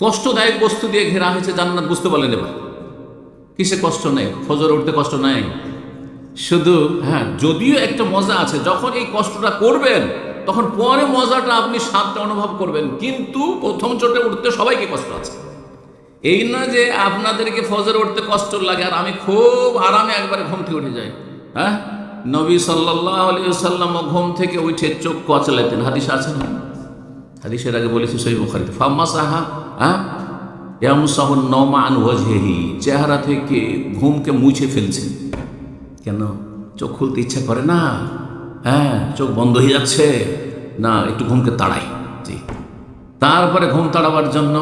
কষ্টদায়ক বস্তু দিয়ে ঘেরা হয়েছে জান্নাত, বুঝতে পারলেন? এবার কিসে কষ্ট নেই? ফজর উঠতে কষ্ট নাই শুধু, হ্যাঁ যদিও একটা মজা আছে, যখন এই কষ্টটা করবেন তখন পরে মজাটা আপনি স্বাদটা অনুভব করবেন, কিন্তু প্রথম চোটে উঠতে সবাইকে কষ্ট আছে। এই না যে আপনাদেরকে ফজর উঠতে কষ্ট লাগে আর আমি খুব আরামে একবারে ঘুম থেকে উঠে যাই। হ্যাঁ, নবী সাল্লাল্লাহু আলাইহি ওয়াসাল্লাম ঘুম থেকে উঠে চোখ কচলাতেন, হাদিস আছে না? হাদিসের আগে বলেছি সহিহ বুখারীতে, ফামাসাহা ইয়ামসাহুন নওমা আন ওয়াজহিহি, চেহারা থেকে ঘুমকে মুছে ফেলছেন। কেন? চোখ খুলতে ইচ্ছা করে না, হ্যাঁ চোখ বন্ধ হয়ে যাচ্ছে না, একটু ঘুমকে তাড়াই। জি, তারপরে ঘুম তাড়াবার জন্য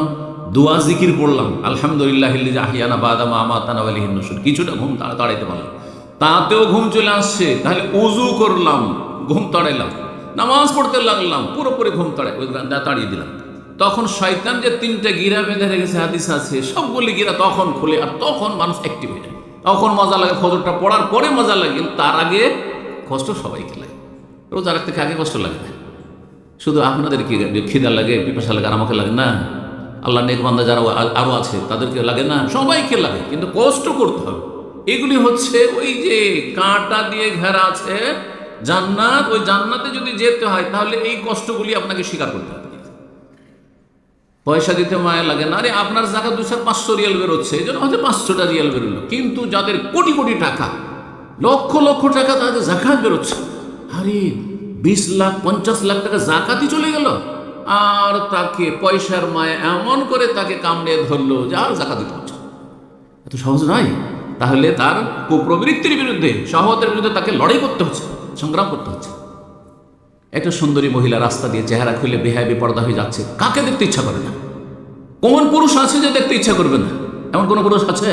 দোয়া জিকির পড়লাম, আলহামদুলিল্লাহিল্লাযী আহইয়ানা বা'দা মা আমাতানা ওয়া ইলাইহিন নুশুর, কিছুটা ঘুম তাড়াইতে পারলাম, তাতেও ঘুম চলে আসছে, তাহলে ওযু করলাম, ঘুম তাড়াইলাম, নামাজ পড়তে লাগলাম, পুরোপুরি ঘুম তাড়িয়ে দিলাম। তখন শয়তান যে তিনটা গিরা বেঁধে রেখেছে, হাদিস আছে, সবগুলি গিরা তখন খুলে, আর তখন মানুষ অ্যাক্টিভ হয়ে যায়, তখন মজা লাগে। ফজরটা পড়ার পরে মজা লাগে, তার আগে কষ্ট সবাইকে লাগে। রোজা রাখতে আগে কষ্ট লাগে না, শুধু আপনাদের কি খিদা লাগে, পিপাসা লাগে, আর আমাকে লাগে না? আল্লাহ নেক বান্দা যারা আরও আছে তাদেরকে লাগে না? সবাইকে লাগে, কিন্তু কষ্ট করতে হবে। এগুলি হচ্ছে ওই যে কাঁটা দিয়ে ঘেরা আছে জান্নাত, ওই জান্নাতে যদি যেতে হয় তাহলে এই কষ্টগুলি আপনাকে স্বীকার করতে হবে। পয়সা দিতে মায়া লাগে না, আরে আপনার জাকাত 200-500 রিয়াল বেরোচ্ছে, এই জন্য হয়তো 500টা রিয়াল বেরোলো, কিন্তু যাদের কোটি কোটি টাকা, লক্ষ লক্ষ টাকা তাদের জাকাত বেরোচ্ছে, আরে 20 লাখ 50 লাখ টাকা জাকাতই চলে গেল, আর তাকে পয়সার মায়া এমন করে তাকে কামড়ে ধরলো যে আর জাকাত দিতে হচ্ছে। এত সহজ নয়। তাহলে তার কুপ্রবৃত্তির বিরুদ্ধে, শাহওয়াতের বিরুদ্ধে তাকে লড়াই করতে হচ্ছে, সংগ্রাম করতে হচ্ছে। একটা সুন্দরী মহিলা রাস্তা দিয়ে চেহারা খুলে বেহায় বেপর্দা হয়ে যাচ্ছে, কাকে দেখতে ইচ্ছা করে না? কোন পুরুষ আছে যে দেখতে ইচ্ছা করবে না? এমন কোন পুরুষ আছে?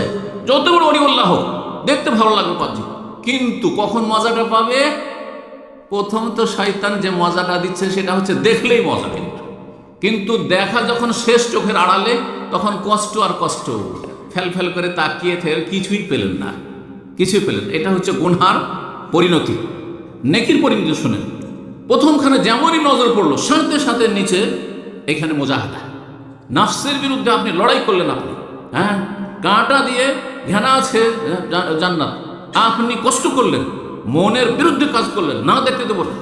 যত বড় ওলিউল্লাহ হোক, দেখতে ভালো লাগবে পাচ্ছি, কিন্তু কখন মজাটা পাবে? প্রথম তো শয়তান যে মজাটা দিচ্ছে সেটা হচ্ছে দেখলেই মজা, কিন্তু দেখা যখন শেষ চোখের আড়ালে, তখন কষ্ট আর কষ্ট, ফেল ফেল করে তাকিয়ে থেকে কিছুই পেলেন না, কিছুই পেলেন। এটা হচ্ছে গুনহার পরিণতি। নেকির পরিণতি শুনেন, প্রথমখানে যেমনই নজর পড়লো, সাথে সাথে নিচে এখানে মুজাহাদা, নাফসের বিরুদ্ধে আপনি লড়াই করলেন। আপনি, হ্যাঁ কাঁটা দিয়ে ঘেরা আছে জান্নাত, আপনি কষ্ট করলেন, মনের বিরুদ্ধে কাজ করলেন, না দেখতে দেবো না,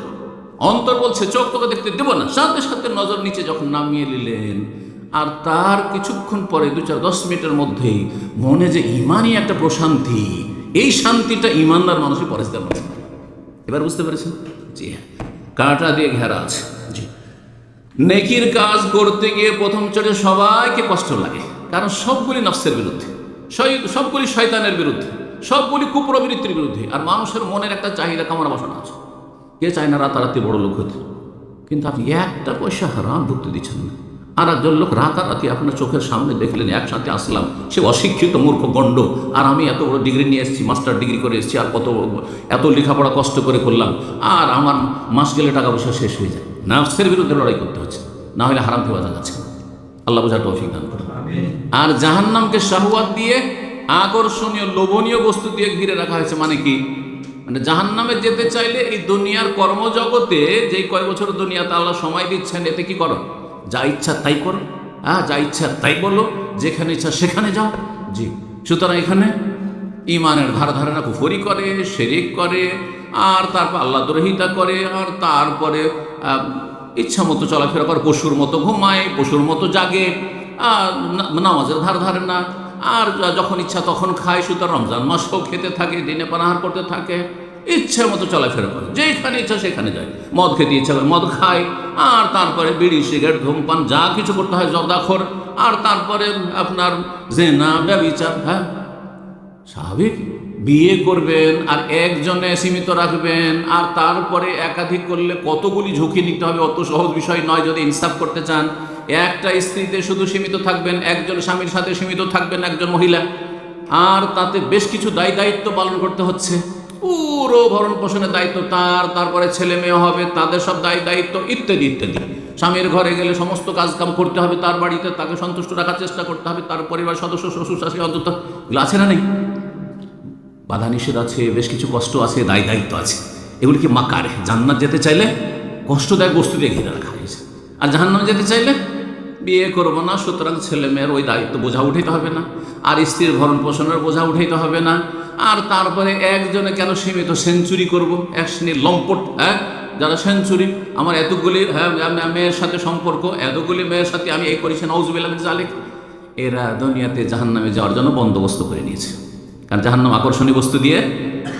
অন্তর বলছে চোখ তোকে দেখতে দেবো না, সাথে সাথে নজর নিচে যখন নামিয়ে নিলেন, আর তার কিছুক্ষণ পরে 2-4-10 মিনিটের মধ্যেই মনে যে ইমানই একটা প্রশান্তি, এই শান্তিটা ইমানদার মানুষই পরিস্থিতি পাচ্ছে। এবার বুঝতে পেরেছেন? জি হ্যাঁ, কাঁটা দিয়ে ঘেরা আছে। জি, নেকির কাজ করতে গিয়ে প্রথম চোটে সবাইকে কষ্ট লাগে, কারণ সবগুলি নফসের বিরুদ্ধে, সবগুলি শয়তানের বিরুদ্ধে, সবগুলি কুপ্রবৃত্তির বিরুদ্ধে। আর মানুষের মনের একটা চাহিদা কামনা বাসনা আছে, কে চায় না রাতারাতি বড় লোক হতে? কিন্তু আপনি একটা পয়সা হারাম ঢুকতে দিচ্ছেন না। আর একজন লোক রাতারাতি আপনার চোখের সামনে দেখলেন, একসাথে আসলাম, সে অশিক্ষিত মূর্খ গণ্ড, আর আমি এত বড় ডিগ্রি নিয়ে এসেছি, মাস্টার ডিগ্রি করে এসেছি, আর এত লেখাপড়া কষ্ট করে করলাম, আর আমার মাস গেলে টাকা পয়সা শেষ হয়ে যায়। নাফসের বিরুদ্ধে লড়াই করতে হচ্ছে, না হলে হারাম থেকে বাঁচা যাচ্ছে। আল্লাহ বোঝার তৌফিক দান করুন। আর জাহান্নামকে শাহওয়াত দিয়ে, আকর্ষণীয় লোভনীয় বস্তু দিয়ে ঘিরে রাখা হয়েছে। মানে কি? মানে জাহান্নামে যেতে চাইলে এই দুনিয়ার কর্মজগতে যেই কয় বছর দুনিয়াতে আল্লাহ সময় দিচ্ছেন, এতে কি করো? যা ইচ্ছা তাই করো, হ্যাঁ যা ইচ্ছা তাই বলো, যেখানে ইচ্ছা সেখানে যাও। জি, সুতরাং এখানে ইমানের ধারধারণা কুফরি করে, শিরক করে, আর তারপর আল্লাহ দ্রোহিতা করে, আর তারপরে ইচ্ছা মতো চলাফেরা করে, পশুর মতো ঘুমায়, পশুর মতো জাগে, নামাজের ধার ধারে না, আর যখন ইচ্ছা তখন খায়। সুতরাং রমজান মাসও খেতে থাকে, দিনে পানাহার করতে থাকে, ইচ্ছা মতো চলাফেরা করে, যেখানে ইচ্ছা সেখানে যায়। মদ খেতে ইচ্ছা করে মদ খায়, আর তারপরে বিড়ি সিগারেট ধূমপান যা কিছু করতে হয় জর্দাখোর, আর তারপরে আপনার জেনা ব্যভিচার। হ্যাঁ স্বাভাবিক, বিয়ে করবেন আর একজনে সীমিত রাখবেন, আর তারপরে একাধিক করলে কতগুলি ঝুঁকি নিতে হবে, অত সহজ বিষয় নয়। যদি ইনসাফ করতে চান, একটা স্ত্রীতে শুধু সীমিত থাকবেন, একজন স্বামীর সাথে সীমিত থাকবেন একজন মহিলা, আর তাতে বেশ কিছু দায়িত্ব পালন করতে হচ্ছে, পুরো ভরণ পোষণের দায়িত্ব তার, তারপরে ছেলে মেয়ে হবে, তাদের সব দায়িত্ব ইত্যাদি ইত্যাদি। স্বামীর ঘরে গেলে সমস্ত কাজকাম করতে হবে, তার বাড়িতে তাকে সন্তুষ্ট রাখার চেষ্টা করতে হবে, তার পরিবার সদস্য শ্বশুর শাশুড়ি অন্তত এগুলো আছে না নেই? বাধা নিষেধ আছে, বেশ কিছু কষ্ট আছে, দায়িত্ব আছে। এগুলি কি মাকারে? জান্নাত যেতে চাইলে কষ্টদায়ক বস্তু দিয়ে ঘিরে রাখা হয়েছে, আর জাহান্নামে যেতে চাইলে বিয়ে করবো না, সুতরাং ছেলে মেয়ের ওই দায়িত্ব বোঝা উঠাইতে হবে না, আর স্ত্রীর ভরণ পোষণের বোঝা উঠাইতে হবে না, আর তারপরে একজনে কেন সীমিত সেঞ্চুরি করব, এক শ্রেণীর লম্পট, যারা সেঞ্চুরি, আমার এতগুলি মেয়ের সাথে সম্পর্ক, এতগুলি মেয়ের সাথে আমি এই করেছি, নাউজুবিল্লাহ মিন যালিক, এরা দুনিয়াতে জাহান্নামে যাওয়ার জন্য বন্দোবস্ত করে নিয়েছে। কারণ জাহান্নাম আকর্ষণীয় বস্তু দিয়ে,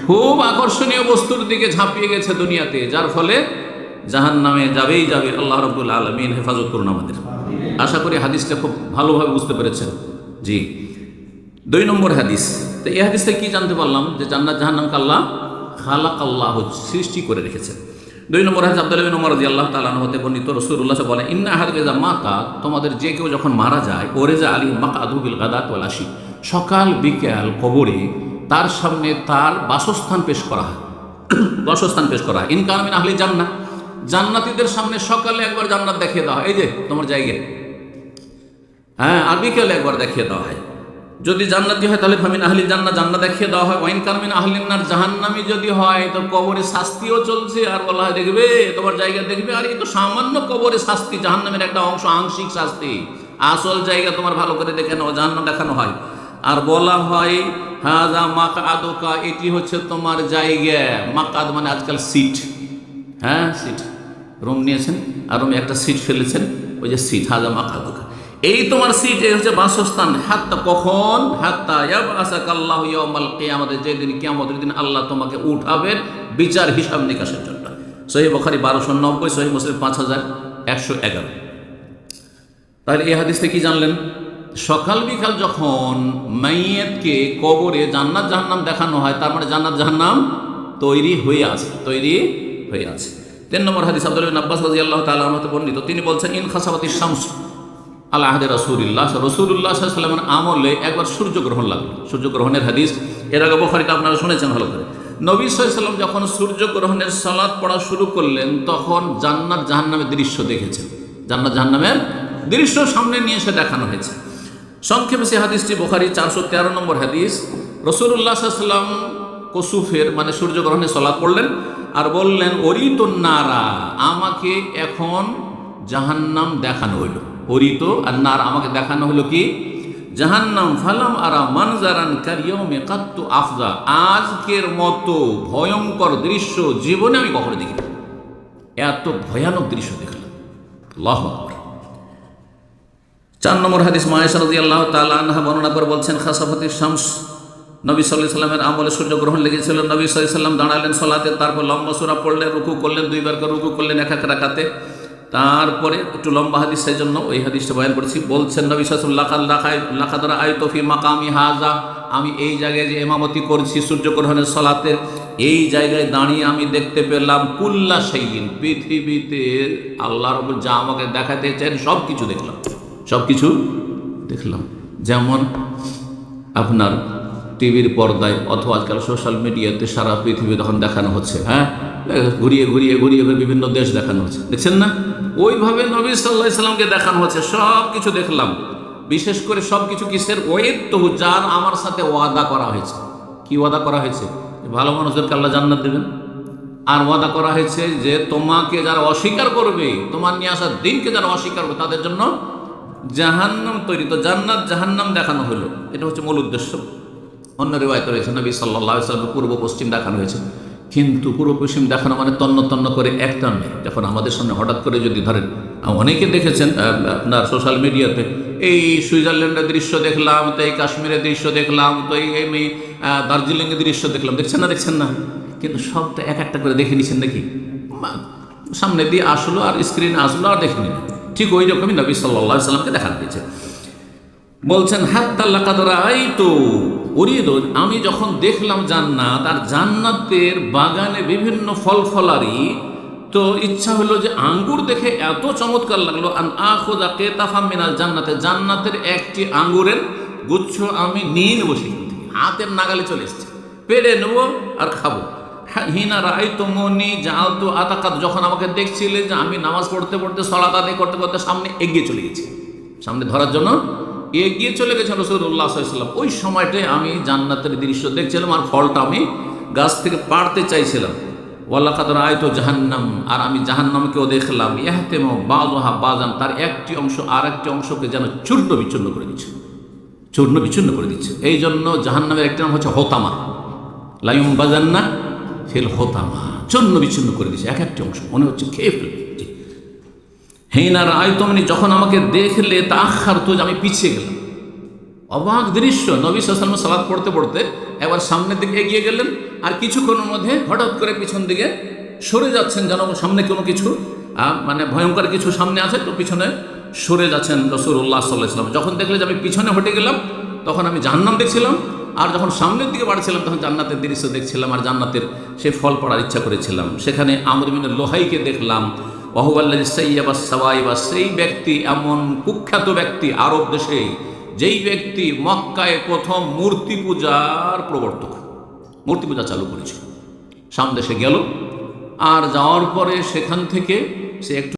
খুব আকর্ষণীয় বস্তুর দিকে ঝাঁপিয়ে গেছে দুনিয়াতে, যার ফলে জাহান্নামে যাবেই যাবে। আল্লাহ রাব্বুল আলামিন হেফাজত করুন আমাদের। আশা করি হাদিসটা খুব ভালোভাবে বুঝতে পেরেছেন। জি, 2 নম্বর হাদিস। তো এই হাদিস থেকে কি জানতে পারলাম? যে জান্নাত জাহান্নামকে আল্লাহ খালাকাল্লাহু, সৃষ্টি করে রেখেছেন। 2 নম্বর হাদিস আব্দুল্লাহ বিন উমর রাদিয়াল্লাহু তাআলা আনহু হতে বর্ণিত, রাসূলুল্লাহ সাল্লাল্লাহু আলাইহি ওয়াসাল্লাম বলেন, ইন্না আহাদা ইযা মাতা, তোমাদের যে কেউ যখন মারা যায়, ওরেজা আলী মাকআদু বিল গাদাত ওয়াল আশি, সকাল বিকাল কবরে তার সামনে তার বাসস্থান পেশ করা হয়, বাসস্থান পেশ করা হয়। ইন কানা মিন আহলি জান্নাহ, জান্নাতীদের সামনে সকালে একবার জান্নাত দেখিয়ে দেওয়া হয়, এই যে তোমার জায়গা, আর বিকেলে একবার দেখিয়ে দেওয়া হয়। যদি জান্নাতি হয় তাহলে ফামিন আহলি জান্নাহ, জান্নাত দেখিয়ে দেওয়া হয়। ওয়াইন কানা মিন আহলিন নার, জাহান্নামী যদি হয় তো কবরে শাস্তিও চলছে, আর বলা হয় দেখবে তোমার জায়গা দেখবে, আর এই তো সামান্য কবরে শাস্তি, জাহান্নামের একটা অংশ, আংশিক শাস্তি, আসল জায়গা তোমার ভালো করে দেখে নাও, জাহান্নাম দেখানো হয়। আর বলা হয় হাযা মাকআদুকা, এটি হচ্ছে তোমার জায়গা। মাকআদ মানে আজকাল সিট, সিট, রুম নিয়েছেন আর রুমে একটা সিট ফেলেছেন, ওই যে সিট, হাযা মাকআদুকা, এই তোমার সিট, এই হচ্ছে বাসস্থান। হাত্তা কখন? হাত্তা ইয়াবআসাকাল্লাহু ইয়াউমাল কিয়ামাতে, যেদিন কিয়ামতের দিন আল্লাহ তোমাকে উঠাবেন বিচার হিসাব নিকাশের জন্য। সহিহ বুখারী 1290, সহিহ মুসলিম 5111। তাহলে এই হাদিস থেকে কি জানলেন? সকাল বিকাল যখন মাইয়াতকে কবরে জান্নাত জাহান্নাম দেখানো হয়, তার মানে জান্নাত জাহান্নাম তৈরি হয়ে আছে, তৈরি হয়ে আছে। 3 নম্বর হাদিস আব্দুল্লাহ বিন আব্বাস রাদিয়াল্লাহু তাআলা আনহু বর্ণিত, তিনি বলছেন, ইন খাসাবাতিশ শামস আলা আহদে রাসূলিল্লাহ, রাসূলুল্লাহ সাল্লাল্লাহু আলাইহি ওয়াসাল্লামের আমলে একবার সূর্যগ্রহণ লাগলো। সূর্যগ্রহণের হাদিস এর আগে বুখারীতে আপনারা শুনেছেন ভালো করে। নবী সাল্লাল্লাহু আলাইহি ওয়াসাল্লাম যখন সূর্যগ্রহণের সালাত পড়া শুরু করলেন, তখন জান্নাত জাহান্নামের দৃশ্য দেখেছেন, জান্নাত জাহান্নামের দৃশ্য সামনে নিয়ে এসে দেখানো হয়েছে। সংক্ষেপে সে হাদিসটি বুখারী 413 নম্বর হাদিস। রাসূলুল্লাহ সাল্লাল্লাহু আলাইহি ওয়াসাল্লাম কুসুফের মানে সূর্যগ্রহণের সালাত পড়লেন আর বললেন, অরিতুন নারা, আমাকে এখন জাহান্নাম দেখানো হইল। অরিত আর নার, আমাকে দেখানো হলো কি? জাহান্নাম। ফালাম আরা মানজারান কারিয়মে কাত্তু আফজা, আজকের মতো ভয়ঙ্কর দৃশ্য জীবনে আমি কখনো দেখিনি। এত ভয়ানক দৃশ্য দেখলাম। আল্লাহু আকবার। 4 নম্বর হাদিস মায়েশা রাদিয়াল্লাহু তাআলা আনহা বর্ণনা করে বলছেন, খাসাফাতিশ শামস, নবী সাল্লাল্লাহু আলাইহি ওয়াসাল্লামের আমলে সূর্যগ্রহণ লেগেছিল। নবী সাল্লাল্লাহু আলাইহি ওয়াসাল্লাম দাঁড়ালেন সলাতে, তারপর লম্বা সূরা পড়লেন, রুকু করলেন, 2 বার করে রুকু করলেন এক এক রাকাতে। তারপরে একটু লম্বা হাদিস, সেই জন্য ওই হাদিসটা বয়ান করেছি। বলছেন নবী সাল্লাল্লাহু আলাইহি ওয়াসাল্লাম, লাকাদ রাআইতু ফি মাকামি হাযা, আমি এই জায়গায় যে ইমামতি করছি সূর্যগ্রহণের সালাতের, এই জায়গায় দাঁড়িয়ে আমি দেখতে পেলাম কুল্লা শাইইন, পৃথিবীতে আল্লাহ রাব্বুল যা আমাকে দেখাতে চান সব কিছু দেখলাম, সব কিছু দেখলাম। যেমন আপনার টিভির পর্দায় অথবা আজকাল সোশ্যাল মিডিয়াতে সারা পৃথিবী তখন দেখানো হচ্ছে, ঘুরিয়ে ঘুরিয়ে ঘুরিয়ে বিভিন্ন দেশ দেখানো হচ্ছে, দেখছেন না? ওইভাবে নবী সাল্লাল্লাহু আলাইহি ওয়াসাল্লামকে দেখানো হচ্ছে, সব কিছু দেখলাম। বিশেষ করে সব কিছু কিসের? ওয়াইদতুহু, যার আমার সাথে ওয়াদা করা হয়েছে। কি ওয়াদা করা হয়েছে? ভালো মানুষদেরকে আল্লাহ জান্নাত দেবেন। আর ওয়াদা করা হয়েছে যে তোমাকে যারা অস্বীকার করবে, তোমার নিয়ে আসা দিনকে যারা অস্বীকার করবে, তাদের জন্য জাহান্নাম তৈরি। তো জান্নাত জাহান্নাম দেখানো হলো, এটা হচ্ছে মূল উদ্দেশ্য। অন্য রিওয়ায়াতে রয়েছে নবী সাল্লাল্লাহু আলাইহি ওয়াসাল্লাম পূর্ব পশ্চিম দেখানো হয়েছে, কিন্তু পূর্ব পশ্চিম দেখানো মানে তন্ন তন্ন করে একটা নেই। যখন আমাদের সামনে হঠাৎ করে যদি ধরেন, অনেকে দেখেছেন আপনার সোশ্যাল মিডিয়াতে, এই সুইজারল্যান্ডের দৃশ্য দেখলাম, তো এই কাশ্মীরের দৃশ্য দেখলাম, তো এই দার্জিলিংয়ের দৃশ্য দেখলাম, দেখছেন না? দেখছেন না? কিন্তু সব তো এক একটা করে দেখে নিচ্ছেন নাকি? সামনে দিয়ে আসলো আর স্ক্রিনে আসলো আর দেখে নিল। ঠিক ওই রকমই নবী সাল্লাল্লাহু আলাইহি ওয়াসাল্লামকে দেখানো হয়েছে। বলছেন হাত্তা লাকাদ রাআইতু উরিদু, আমি যখন দেখলাম জান্নাত, আর জান্নাতের বাগানে বিভিন্ন ফল ফলারি, তো ইচ্ছা হলো যে আঙ্গুর দেখে এত চমৎকার লাগলো, আন আখুযা কিতাফাম মিনাল জান্নাতে, জান্নাতের একটি আঙ্গুরের গুচ্ছ আমি নিয়ে নেবো, সেখান থেকে হাতের নাগালে চলে এসছে, পেড়ে নেবো আর খাবো। হিনা রাআইতুমুনি জাআলতু আতাকাত, যখন আমাকে দেখছিলে যে আমি নামাজ পড়তে পড়তে সালাত আদায় করতে করতে সামনে এগিয়ে চলে গেছি, সামনে ধরার জন্য এগিয়ে চলে গেছেন রাসূলুল্লাহ সাল্লাল্লাহু আলাইহি ওয়াসাল্লাম। ওই সময়টায় আমি জান্নাতের দৃশ্য দেখছিলাম আর ফলটা আমি গাছ থেকে পাড়তে চাইছিলাম। ওয়ালাকাদ রাআইতু জাহান্নাম, আর আমি জাহান্নামকেও দেখলাম, ইয়াহতিমু বাযুহা বাযান, তার একটি অংশ আর একটি অংশকে যেন চূর্ণ বিচূর্ণ করে দিচ্ছে, চূর্ণ বিচূর্ণ করে দিচ্ছে। এই জন্য জাহান্নামের একটি নাম হচ্ছে হোতামা, লা ইউমবাযান্না ফিল হোতামা, চূর্ণ বিচূর্ণ করে দিচ্ছে এক একটি অংশ, মনে হচ্ছে খেয়ে ফেলবে। হিনা রাআইতুমনি, যখন আমাকে দেখলে, তাআখারতু, আমি পিছিয়ে গেলাম। অবাক দৃশ্য, নবী সাল্লাল্লাহু আলাইহি ওয়াসাল্লাম সালাত পড়তে পড়তে একবার সামনের দিকে এগিয়ে গেলেন, আর কিছুক্ষণের মধ্যে হঠাৎ করে পিছন দিকে সরে যাচ্ছেন, যেন সামনে কোনো কিছু মানে ভয়ঙ্কর কিছু সামনে আছে, তো পিছনে সরে যাচ্ছেন রাসূলুল্লাহ সাল্লাল্লাহু আলাইহি ওয়াসাল্লাম। যখন দেখলে যে আমি পিছনে হটে গেলাম, তখন আমি জাহান্নাম দেখছিলাম, আর যখন সামনের দিকে বাড়ছিলাম তখন জান্নাতের দৃশ্য দেখছিলাম, আর জান্নাতের সে ফল পড়ার ইচ্ছা করেছিলাম। সেখানে আমর ইবনে লুহাইকে দেখলাম, ওয়াহুয়াল্লাযী সাইয়্যাবা সাওয়াইবা, সেই ব্যক্তি, এমন কুখ্যাত ব্যক্তি আরব দেশে, যেই ব্যক্তি মক্কায় প্রথম মূর্তি পূজার প্রবর্তক, মূর্তি পূজা চালু করেছিল। সামদেশে গেল, আর যাওয়ার পরে সেখান থেকে সে একটু